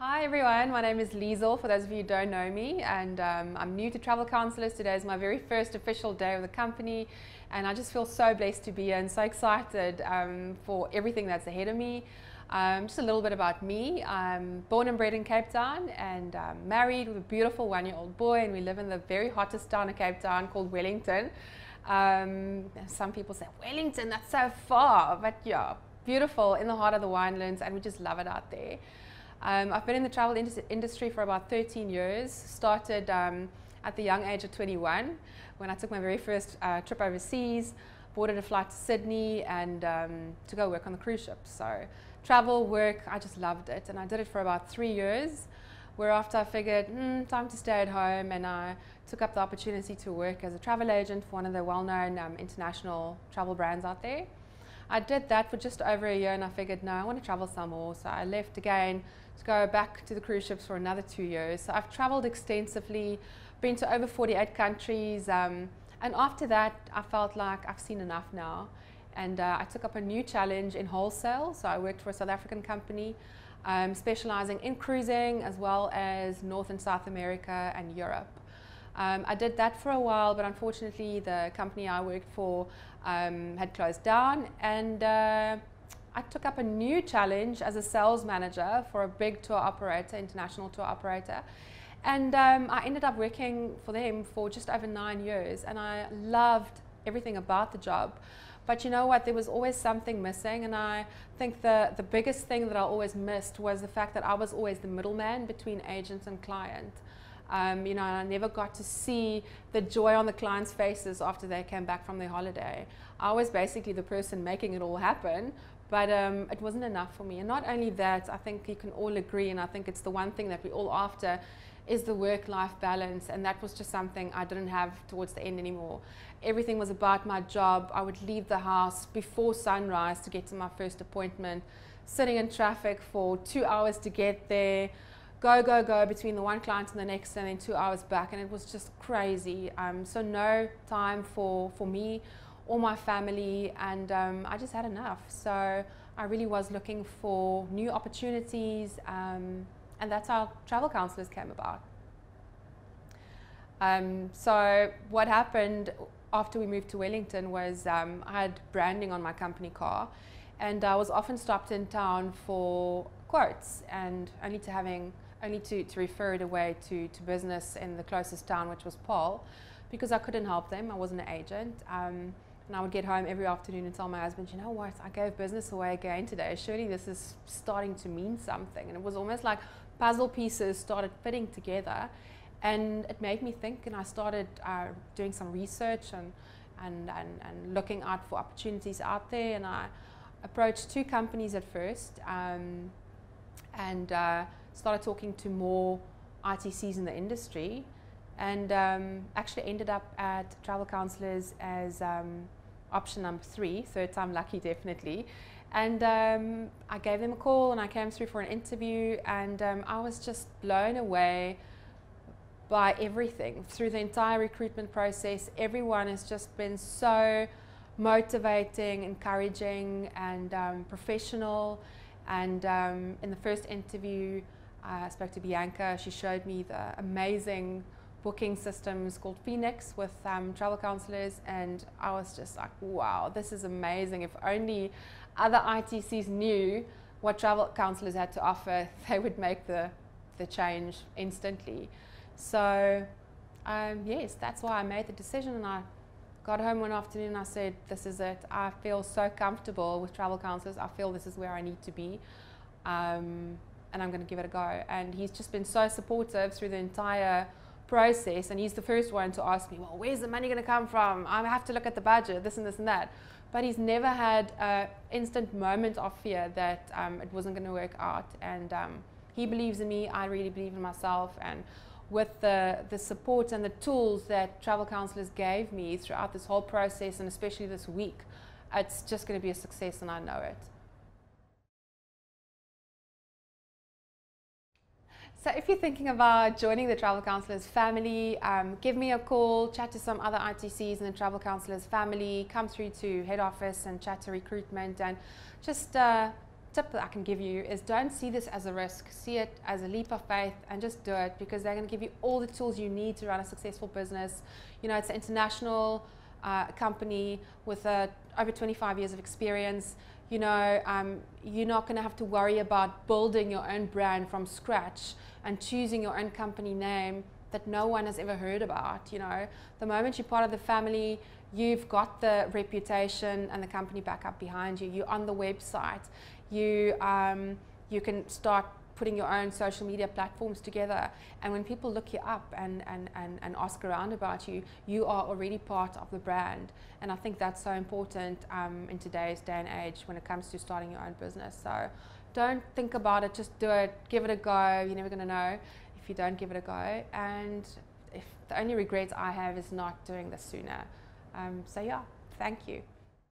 Hi everyone, my name is Liezel, for those of you who don't know me, and I'm new to Travel Counsellors. Today is my very first official day of the company, and I just feel so blessed to be here and so excited for everything that's ahead of me. Just a little bit about me. I'm born and bred in Cape Town and married with a beautiful one-year-old boy, and we live in the very hottest town of Cape Town called Wellington. Some people say, Wellington, that's so far, but yeah, beautiful in the heart of the winelands, and we just love it out there. I've been in the travel industry for about 13 years, started at the young age of 21 when I took my very first trip overseas, boarded a flight to Sydney and to go work on the cruise ship. So travel, work, I just loved it, and I did it for about 3 years, whereafter I figured, time to stay at home, and I took up the opportunity to work as a travel agent for one of the well-known international travel brands out there. I did that for just over a year and I figured, no, I want to travel some more. So I left again to go back to the cruise ships for another 2 years. So I've traveled extensively, been to over 48 countries. And after that, I felt like I've seen enough now. And I took up a new challenge in wholesale. So I worked for a South African company specializing in cruising as well as North and South America and Europe. I did that for a while, but unfortunately the company I worked for had closed down, and I took up a new challenge as a sales manager for a big tour operator, international tour operator, and I ended up working for them for just over 9 years, and I loved everything about the job. But you know what, there was always something missing, and I think the biggest thing that I always missed was the fact that I was always the middleman between agent and client. You know, I never got to see the joy on the clients' faces after they came back from their holiday. I was basically the person making it all happen, but it wasn't enough for me. And not only that, I think you can all agree, and I think it's the one thing that we're all after, is the work-life balance, and that was just something I didn't have towards the end anymore. Everything was about my job. I would leave the house before sunrise to get to my first appointment, sitting in traffic for 2 hours to get there, go between the one client and the next, and then 2 hours back, and it was just crazy. So no time for me or my family, and I just had enough. So I really was looking for new opportunities, and that's how Travel Counsellors came about. So what happened after we moved to Wellington was I had branding on my company car, and I was often stopped in town for quotes, and only to refer it away to business in the closest town, which was Paul, because I couldn't help them. I wasn't an agent. And I would get home every afternoon and tell my husband, you know what, I gave business away again today. Surely this is starting to mean something. And it was almost like puzzle pieces started fitting together. And it made me think, and I started doing some research and looking out for opportunities out there. And I approached 2 companies at first, and started talking to more ITCs in the industry, and actually ended up at Travel Counsellors as option number 3, third time lucky definitely. And I gave them a call and I came through for an interview, and I was just blown away by everything through the entire recruitment process. Everyone has just been so motivating, encouraging, and professional. And in the first interview, I spoke to Bianca. She showed me the amazing booking systems called Phoenix with Travel Counsellors, and I was just like, wow, this is amazing. If only other ITCs knew what Travel Counsellors had to offer, they would make the change instantly. So yes, that's why I made the decision, and I got home one afternoon and I said, this is it. I feel so comfortable with Travel Counsellors. I feel this is where I need to be, and I'm going to give it a go. And he's just been so supportive through the entire process, and he's the first one to ask me, well, where's the money going to come from? I have to look at the budget, this and this and that. But he's never had an instant moment of fear that it wasn't going to work out. And he believes in me, I really believe in myself, and with the support and the tools that Travel Counsellors gave me throughout this whole process, and especially this week, it's just going to be a success, and I know it. So if you're thinking about joining the Travel Counsellors family, give me a call, chat to some other ITCs in the Travel Counsellors family, come through to head office and chat to recruitment, and just tip that I can give you is don't see this as a risk, see it as a leap of faith and just do it, because they're going to give you all the tools you need to run a successful business. You know, it's an international company with over 25 years of experience. You know, you're not going to have to worry about building your own brand from scratch and choosing your own company name that no one has ever heard about. You know, the moment you're part of the family, you've got the reputation and the company back up behind you. You're on the website. You can start putting your own social media platforms together, and when people look you up and ask around about you, you are already part of the brand. And I think that's so important in today's day and age when it comes to starting your own business. So don't think about it, just do it, give it a go. You're never going to know if you don't give it a go. And if the only regret I have is not doing this sooner. So yeah, thank you.